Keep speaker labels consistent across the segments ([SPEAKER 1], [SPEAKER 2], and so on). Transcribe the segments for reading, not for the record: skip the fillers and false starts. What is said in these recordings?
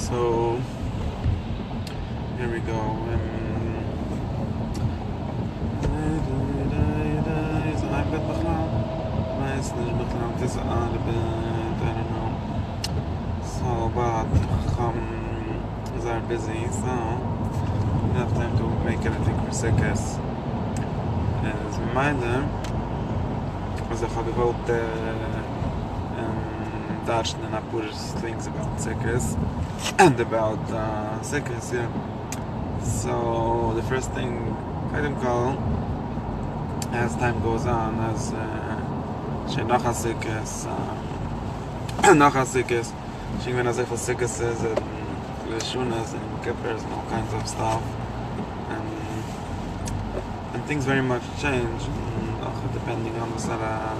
[SPEAKER 1] So here we go. I don't know. So, but are busy, so we don't have time to make anything for seconds. As a reminder, as I have about Dutch and Apur's things about seconds and about seconds, yeah. So the first thing I can call, as time goes on, as she'nachas she when as if a sickness and shunas and kippers and all kinds of stuff, and things very much change depending on what sort of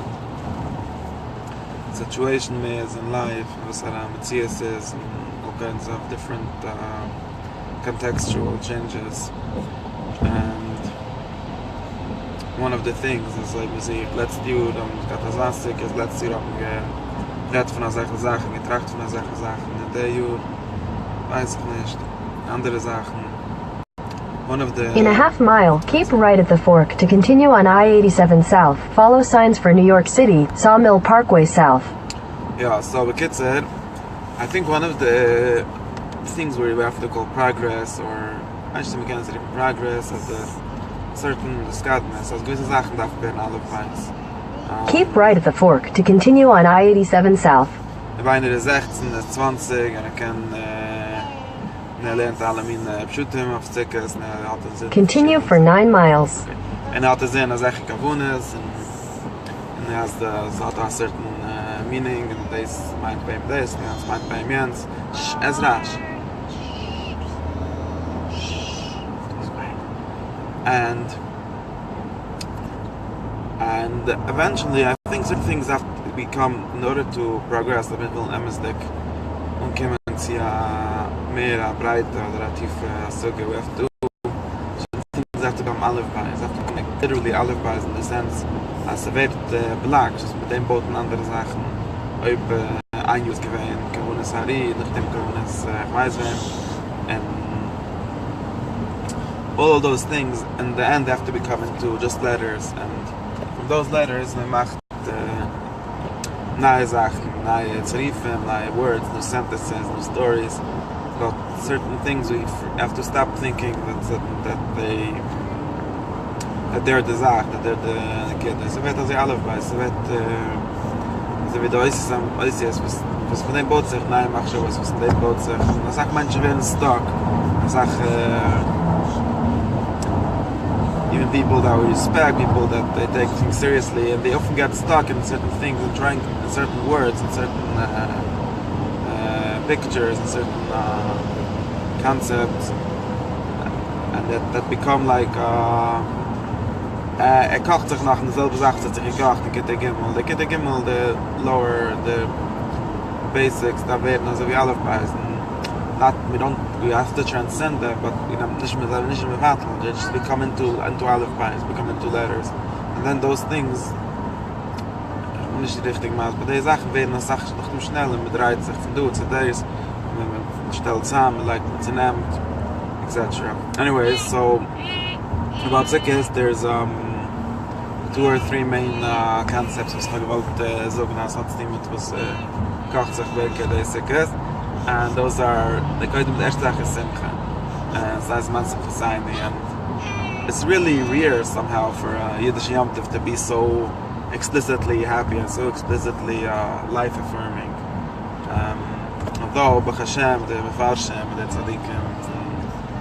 [SPEAKER 1] situation is in life, what sort of Matthias is, and all kinds of different contextual changes. And one of the things is like we say, let's do katazastik is let's see red von einer Sache, getracht von einer Sache, in der Jahr, weiß ich nicht, andere Sachen. One of the...
[SPEAKER 2] In a half mile, keep right at the fork to continue on I-87 South. Follow signs for New York City, Sawmill Parkway South.
[SPEAKER 1] Yeah, so Bekitzer, I think one of the things where we have to call progress, or actually we can say progress, as a certain skadness, as gewisse Sachen darf werden alle Preis.
[SPEAKER 2] Keep right at the fork to continue on I-87 South.
[SPEAKER 1] Einer ist 16, ist 20, und kann lernt alle meine Pschutim auf Zickes.
[SPEAKER 2] Continue for 9 miles.
[SPEAKER 1] Und hat gesehen, dass ich gewohnt ist, und hat a certain meaning, und das meint bei ihm das, und das meint bei ihm jens. Es rasch. And eventually, I think certain things have to become, in order to progress, a bit more emesdik, und kommen sie mehr breiter oder tiefer Suche. We have to, things have to become Aleph Bais, have to connect literally Aleph Bais in the sense, als wird belagt, just mit dem Boten andere Sachen, ob ein Jus gewähnt, gewohnes Hari, nachdem gewohnes Weißwein, and all of those things, in the end, have to become into just letters, and from those letters, man macht neue Sachen, neue צירופים, neue words, new sentences, new stories. But certain things we have to stop thinking that they're the Zach, that they're the kid. So wird also Aleph bei, so wird der Oisies, was von dem Boot sich, nein, mach schon was von dem Boot sich. Man sagt, Menschen werden stuck. Man sagt, even people that we respect, people that they take things seriously, and they often get stuck in certain things and trying in certain words and certain pictures and certain concepts, and that become like kocht sich nach derselben Sache, dass sich gekocht, the Gimmel, the lower, the basics, da werden also wie Aleph Bais. We have to transcend them, but nicht mehr warten. They just become into Aleph Bais, become into letters, and then those things nicht richtig maß. But die Sachen werden als Sachen noch nicht schneller, man dreht sich von du zu des, man stellt zusammen, like man zunehmt, etc. Anyways, so about Sikis, there's 2 or 3 main concepts was man gewollt sagen, als hat es niemand was kocht sich weg, der Sikis. And those are the kind of erste Sache Simcha, so that's Simcha, and it's really rare somehow for Yiddish Yom Tov to be so explicitly happy and so explicitly life affirming. Although Baruch Hashem, the Mefarshim, the Tzadikim,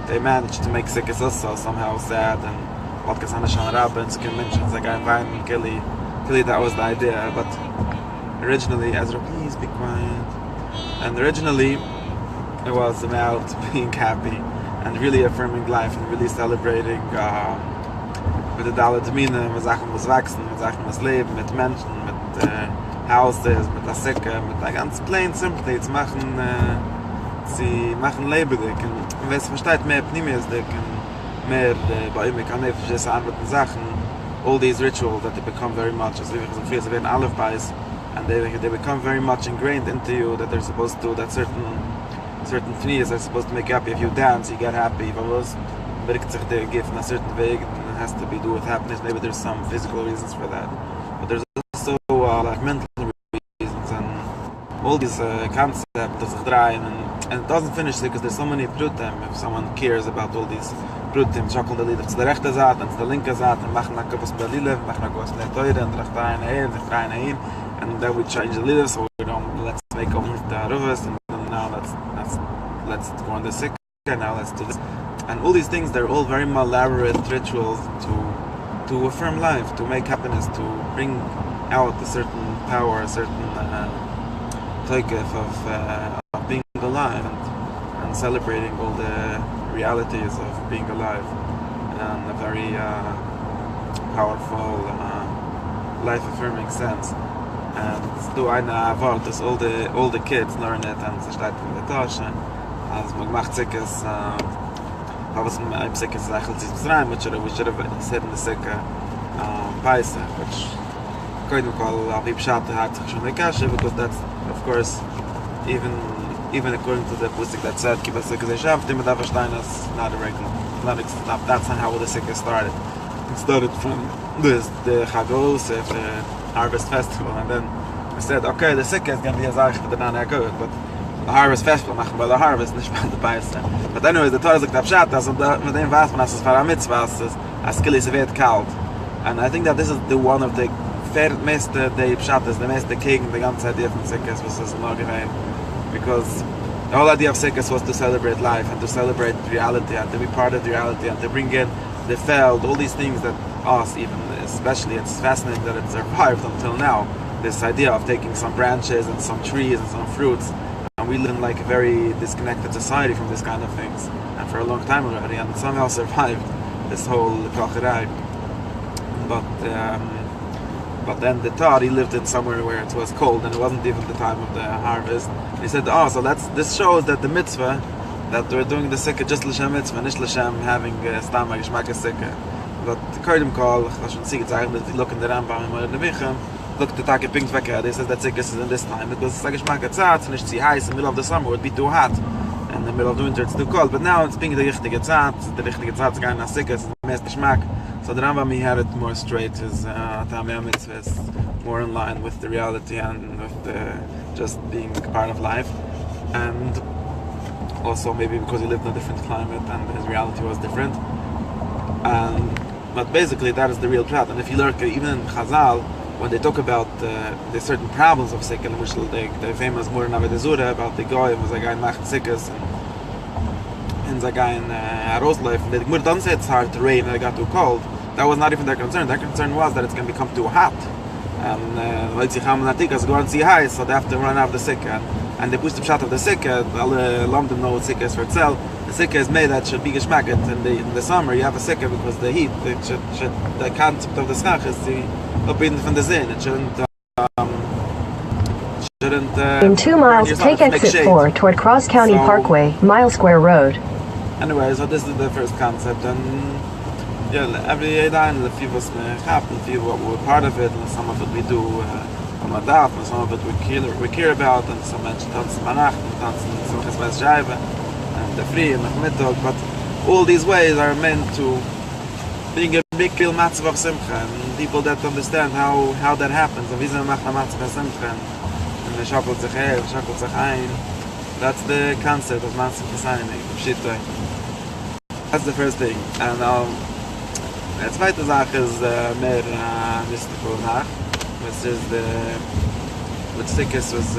[SPEAKER 1] they managed to make Sikis also somehow sad, and what Kasana Shan Rabbins can mention, it's like I'm fine, clearly that was the idea, but originally, Ezra, please be quiet. And originally, it was about being happy and really affirming life and really celebrating mit der Dalet Minim, mit Sachen was wachsen, mit Sachen was leben, mit Menschen, mit Houses, mit der Sicke, mit der ganz plain simply zu machen, sie machen lebendig. Und wenn es versteht mehr Pneumiasdik und mehr bei ihm kann ich arbeiten Sachen, all these rituals that they become very much, as we werden Aleph Bais, and they become very much ingrained into you, that they're supposed to, that certain certain things are supposed to make you happy. If you dance, you get happy. But was wirkt sich der gift in a certain way, it has to be do with happiness. Maybe there's some physical reasons for that, but there's also like mental reasons and all these concepts of draaien, and it doesn't finish because there's so many prutim. If someone cares about all these prutim, shakel the lieder to the rechte zaat and to the linke zaat, and machen nak was believe, machen nak was net toide and rechte and then we change the lieder, so we don't let's make only the ruvas, and now let's go on the sick, and now let's do this, and all these things, they're all very elaborate rituals to affirm life, to make happiness, to bring out a certain power, a certain takeoff of being alive and celebrating all the realities of being alive in a very powerful life-affirming sense. And do eine Wort, dass all the kids learn it, and sie steht in der Tasche. Also man macht sich es, was man ein bisschen sagt, it's Mitzrayim, which should have said in the Sukkah, Paisa, which couldn't call Al Pshat hat sich schon Kasha, because that's, of course, even according to the Pusik that said, Kibbutz Sukkah Zeshav, Tim Davashtain is not a regular, that's not how the Sukkah started. It started from the Chagos, the Harvest Festival, and then we said, okay, the Sukkah is going to be a Zach for the Nana-Good, but the Harvest Festival machen by the Harvest, nicht by the Paisa. But anyways, the Torah sagt Pshat, also mit dem weiß man, dass es für eine Mitzvah ist, als Kilis wird kalt. And I think that this is the one of the meiste, the Pshat is the meiste gegen the ganze idea von Sukkah, was is noch geheim. Because the whole idea of Sukkah was to celebrate life, and to celebrate reality, and to be part of the reality, and to bring in the feld, all these things that us, even especially, it's fascinating that it survived until now. This idea of taking some branches and some trees and some fruits, and we live in like a very disconnected society from this kind of things, and for a long time already, and it somehow survived this whole kocherai. But then the Tar, he lived in somewhere where it was cold, and it wasn't even the time of the harvest. And he said, so this shows that the mitzvah, that we're doing the Sukkah just l'shem mitzvah, nicht l'shem having stam geschmack Sukkah. But the Kodim call, I should see, it's actually, if you look in the Rambam in the Vichem, look at the Tag Pink Vekah, they says that Sukkah is in this time, because it's like geschmack tzad, it's nicht too high, in the middle of the summer, it would be too hot, and in the middle of the winter it's too cold, but now it's being the richtige tzad, the richtige tzad is going to Sukkah, it's the best geschmack. So the Rambam, he had it more straight, his Tamei Mitzvah is more in line with the reality and with the just being part of life. And also maybe because he lived in a different climate and his reality was different. But basically that is the real prat. And if you look even in Chazal, when they talk about the certain problems of Sukkah, the famous Mur Navedezura about the Goyim, was a guy in Macht Sikkas, and the guy in Rosleif, and the Gemara doesn't say it's hard to rain and it got too cold. That was not even their concern. Their concern was that it's going to become too hot. And it's going to see high, so they have to run out of the Sukkah. And they push the pshat of the Sukkah. All London know what Sukkah is for itself. The Sukkah is made that should be geschmacket. In the summer you have a Sukkah because the heat, the concept of the schach is the opinion from the Zin. It shouldn't
[SPEAKER 2] in 2 miles, take exit 4 toward Cross County Parkway, Mile Square Road.
[SPEAKER 1] Anyway, so this is the first concept, and every day and the few of us have, the few we're part of it, and some of it we do on a daf, and some of it we care about, and some mention tanzen Banach, and tanzen Simchas Beis Shaiva, and the free and the mittag, but all these ways are meant to bring a big real matzv of Simcha, and people that understand how that happens, and wieso macht a matzv of Simcha, and the shakel Haim. That's the concept of matzv designing, pshuto. That's the first thing, and the zweite Sache is mehr mystical Sache, which is which Sikkis was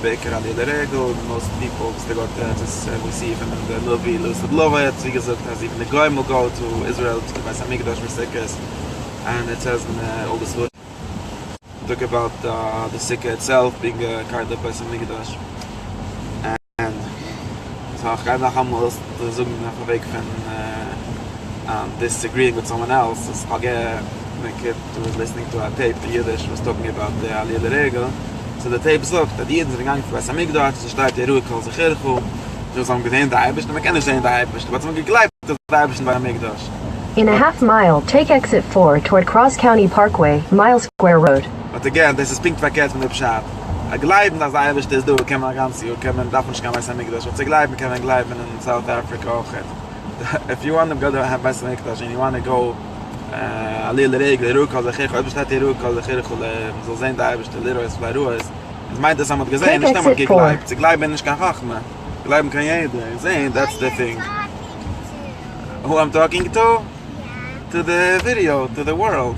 [SPEAKER 1] Beikar Ali Regel. Most people, we see even in the Novi Lucid Lova, it's as even the Goyim will go to Israel to buy some Mikdash for Sikkis, and it says in all this wood, talk about the Sikkah itself being carved up by some Mikdash. And so I can't almost zoom nach weg von disagreeing with someone else. It's like a kid who was listening to a tape in Yiddish was talking about the Aliyah Regel. So the tape sagt, that Jeden sind gegangen für Beis HaMikdash, so steht die Ruhe kol sich Hirchu. So haben gesehen, der Eibisch, man kann nicht sehen, der Eibisch, aber es haben geglaubt, dass der Eibisch bei HaMikdash.
[SPEAKER 2] In a half mile, take exit 4 toward Cross County Parkway, Mile Square Road.
[SPEAKER 1] But again, this is pink verkehrt von der Pshat. a gleiben, dass Eibisch das du, kann man ganz, kann man darf nicht gar nicht Mikdash, aber zu gleiben, kann man gleiben in South Africa auch. If you want to go to have Mikdash and you want to go a little regel, Ruka, the Chich, ob steht die Ruka, the Chich, so sehen da Eibisch, der Lero ist bei Ruhe ist. Es meint, das haben wir gesehen, nicht einmal gegleibt. Zu gleiben ist kein Chachme. Gleiben kann jeder. Sehen, that's the thing. Who I'm talking to? To the video, to the world.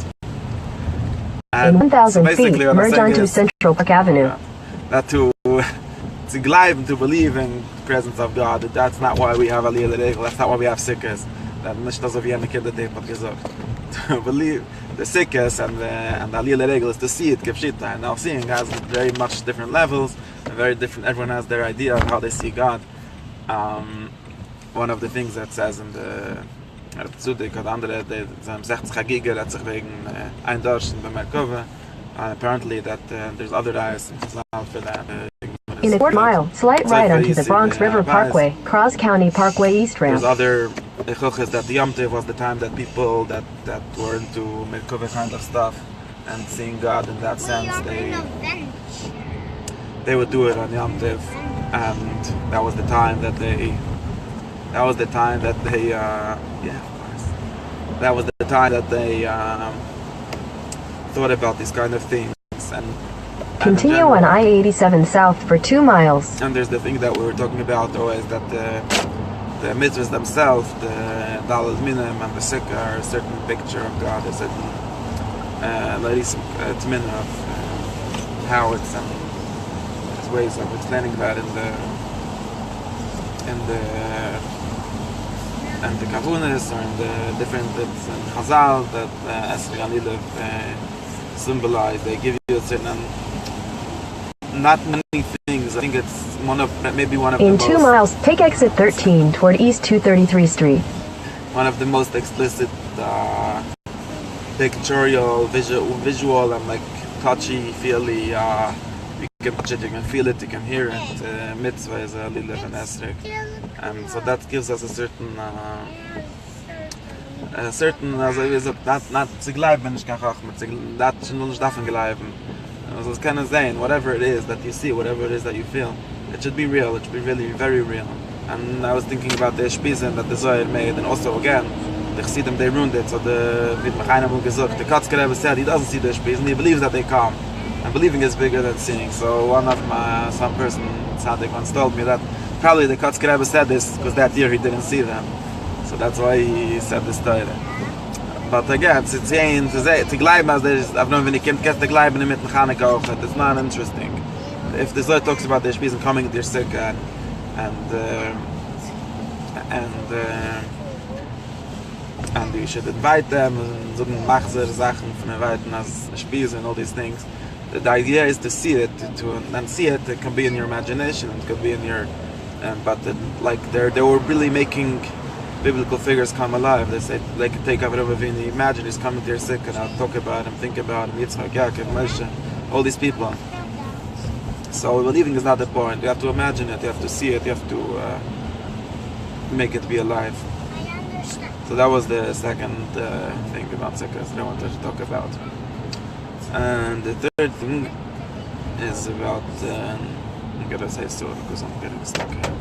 [SPEAKER 2] In 1,000 feet, merge onto Central Park Avenue.
[SPEAKER 1] That to gleiben, to believe in the presence of God, that's not why we have Aliyah L'Regel, that's not why we have Sikkas. That nicht das, wie eine Kinder hat gesagt. To believe the Sikkas and the Aliyah L'Regel is to see it, kepshuto. And now seeing has very much different levels, very different, everyone has their idea of how they see God. One of the things that says in the Zudik hat andere, sie haben 60 Chagiger, hat sich wegen ein Dorschen bei Merkova, and apparently that there's other eyes for that.
[SPEAKER 2] In a quarter mile, slight right onto the Bronx River Parkway, Cross County Parkway East Ramp.
[SPEAKER 1] There's other echoches that the Yom Tov was the time that people that were into Merkova kind of stuff and seeing God in that sense, they would do it on Yom Tov, and that was the time that they yeah, of course. That was the time that they thought about these kind of things. And
[SPEAKER 2] continue on I-87 south for 2 miles.
[SPEAKER 1] And there's the thing that we were talking about always, that the mitzvahs themselves, the minim and the sikha, are a certain picture of God, a certain of how it's and there's ways of explaining that in the kavunas or in the different bits in Chazal that Esri Anilev symbolize. They give you a certain, not many things. I think it's maybe one of
[SPEAKER 2] in
[SPEAKER 1] the
[SPEAKER 2] 2
[SPEAKER 1] most,
[SPEAKER 2] miles, take exit 13 toward East 233 Street.
[SPEAKER 1] one of the most explicit pictorial, visual and like touchy, feely. You can touch it, you can feel it, you can hear it. Mitzvah is a Lilev and Esrik. And so that gives us a certain not zu gleiben, ich kann auch mit that schon nicht davon gleiben. So it's kind of saying, whatever it is that you see, whatever it is that you feel, it should be real, it should be really very real. And I was thinking about the Spisen that the Zohar made, and also again, the Chassidim, they ruined it. So wie Machayim gesagt, the Kotzker Rebbe said he doesn't see the Spisen, he believes that they come. And believing is bigger than seeing. So one of some person, Tzaddik, once told me that probably the Kotzker Rebbe said this because that year he didn't see them. So that's why he said this story. But again, to gleiben, as there's, I've known when he came to the gleiben mit Mechanik auch, it's not interesting. If the Zohar talks about the Spisen coming to your sick and you should invite them and so machzer Sachen von inviten as Spisen and all these things. The idea is to see it, and see it. It can be in your imagination, it could be in your, but like they were really making biblical figures come alive. They say they could take Avraham Avinu, imagine he's coming to your sick, and I'll talk about him, think about him, Yitzchak, Yaakov, Moshe, all these people. So believing is not the point. You have to imagine it, you have to see it, you have to make it be alive. So that was the second thing about sickness that I wanted to talk about. And the third thing is about, I'm gonna say so because I'm getting stuck here.